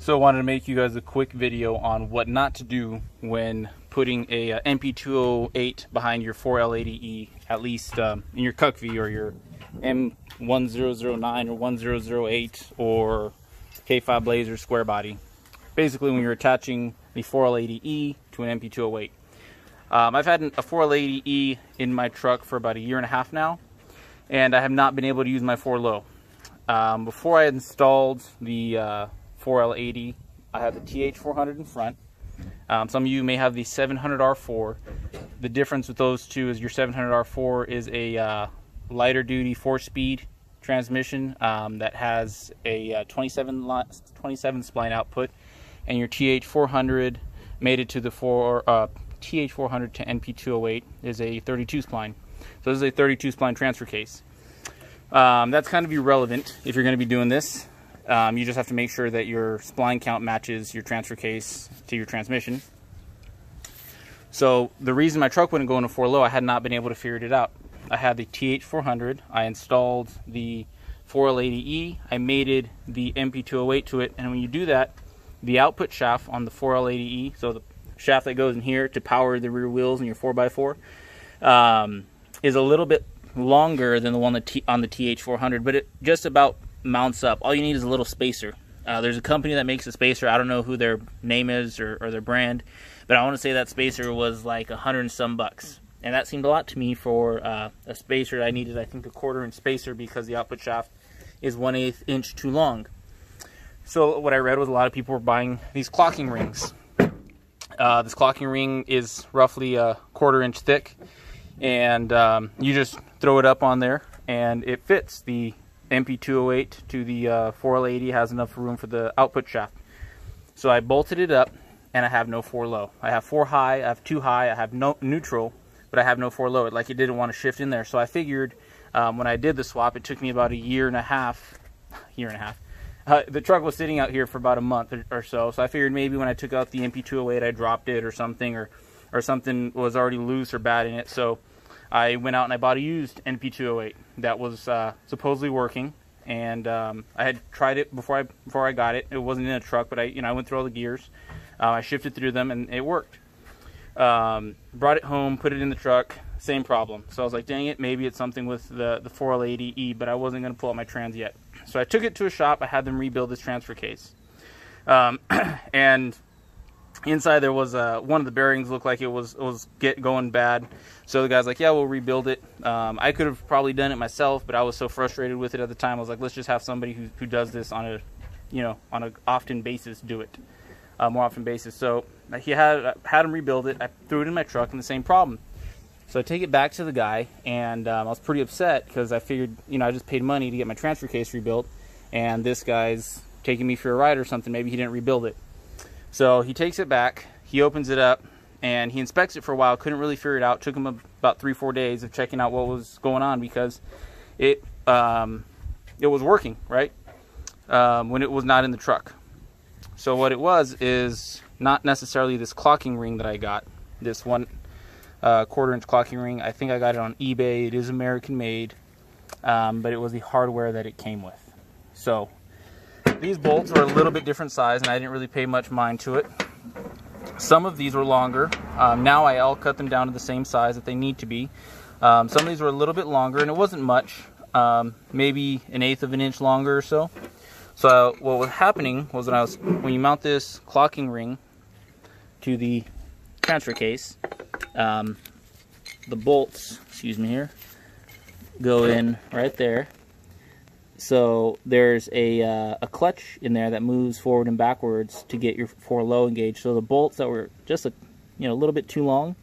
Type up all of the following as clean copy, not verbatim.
So I wanted to make you guys a quick video on what not to do when putting a MP208 behind your 4L80E, at least in your CUCV or your M1009 or 1008 or K5 Blazer Squarebody. Basically when you're attaching the 4L80E to an MP208. I've had a 4L80E in my truck for about 1.5 years now, and I have not been able to use my 4Low. Before I installed the 4L80, I had the TH400 in front. Some of you may have the 700R4. The difference with those two is your 700R4 is a lighter duty 4-speed transmission that has a 27 spline output, and your TH400 mated to the TH400 to NP208 is a 32 spline. So this is a 32 spline transfer case. That's kind of irrelevant if you're going to be doing this. You just have to make sure that your spline count matches your transfer case to your transmission. So the reason my truck wouldn't go into 4Low, I had not been able to figure it out. I had the TH400, I installed the 4L80E, I mated the MP208 to it, and when you do that, the output shaft on the 4L80E, so the shaft that goes in here to power the rear wheels in your 4x4, is a little bit longer than the one on the TH400, but it just about mounts up. All you need is a little spacer. There's a company that makes a spacer. I don't know who their name is or their brand, but I want to say that spacer was like $100 and some bucks, and that seemed a lot to me for a spacer. I needed, I think, a 1/4 inch spacer because the output shaft is 1/8 inch too long. So what I read was a lot of people were buying these clocking rings. This clocking ring is roughly a 1/4 inch thick, and you just throw it up on there and it fits. The MP208 to the 4L80 has enough room for the output shaft. So I bolted it up, and I have no 4Low. I have 4 high, I have 2 high, I have no neutral, but I have no 4Low. Like, it didn't want to shift in there. So I figured when I did the swap, it took me about 1.5 years. The truck was sitting out here for about a month or so. So I figured maybe when I took out the MP208, I dropped it or something, or something was already loose or bad in it. So I went out and I bought a used NP208 that was supposedly working, and I had tried it before I got it. It wasn't in a truck, but I went through all the gears. I shifted through them, and it worked. Brought it home, put it in the truck, same problem. So I was like, dang it, maybe it's something with the 4L80E, but I wasn't going to pull out my trans yet. So I took it to a shop. I had them rebuild this transfer case, and inside there was one of the bearings looked like it was going bad. So the guy's like, yeah, we'll rebuild it. I could have probably done it myself, but I was so frustrated with it at the time. I was like, let's just have somebody who does this on a often basis do it, more often basis. So he had him rebuild it. I threw it in my truck, and the same problem. So I take it back to the guy, and I was pretty upset because I figured, I just paid money to get my transfer case rebuilt, and this guy's taking me for a ride or something. Maybe he didn't rebuild it. So he takes it back, he opens it up, and he inspects it for a while. Couldn't really figure it out. Took him about 3-4 days of checking out what was going on, because it was working, right? When it was not in the truck. So what it was is not necessarily this clocking ring that I got, this 1/4 inch clocking ring. I think I got it on eBay. It is American made, but it was the hardware that it came with. So these bolts are a little bit different size, and I didn't really pay much mind to it. Some of these were longer. Now I'll cut them down to the same size that they need to be. Some of these were a little bit longer, and it wasn't much, maybe 1/8 of an inch longer or so. So what was happening was when you mount this clocking ring to the transfer case, the bolts, go in right there. So there's a clutch in there that moves forward and backwards to get your 4Low engaged. So the bolts that were just a little bit too long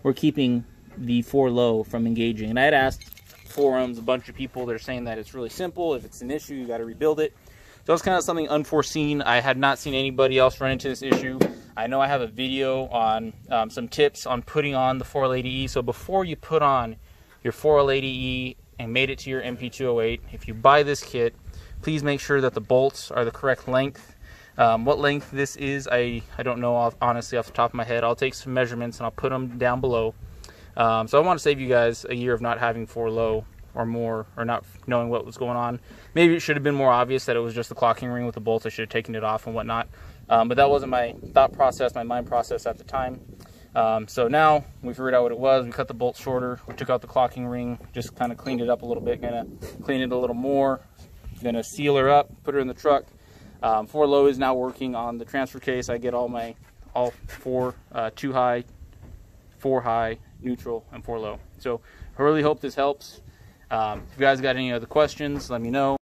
were keeping the 4Low from engaging. And I had asked forums, a bunch of people, they're saying that it's really simple. If it's an issue, you got to rebuild it. So it's kind of something unforeseen. I had not seen anybody else run into this issue. I know I have a video on some tips on putting on the 4L80E. So before you put on your 4L80E and made it to your MP208, if you buy this kit, please make sure that the bolts are the correct length. What length this is, I don't know honestly off the top of my head. I'll take some measurements and I'll put them down below. So I want to save you guys a year of not having 4Low or more, or not knowing what was going on. Maybe it should have been more obvious that it was just the clocking ring with the bolts. I should have taken it off and whatnot. But that wasn't my thought process, my mind process at the time. So now we figured out what it was. We cut the bolts shorter. We took out the clocking ring, just kind of cleaned it up a little bit, gonna clean it a little more. Gonna seal her up, put her in the truck. 4Low is now working on the transfer case. I get all four, 2 high, 4 high, neutral, and 4Low. So I really hope this helps. If you guys got any other questions, let me know.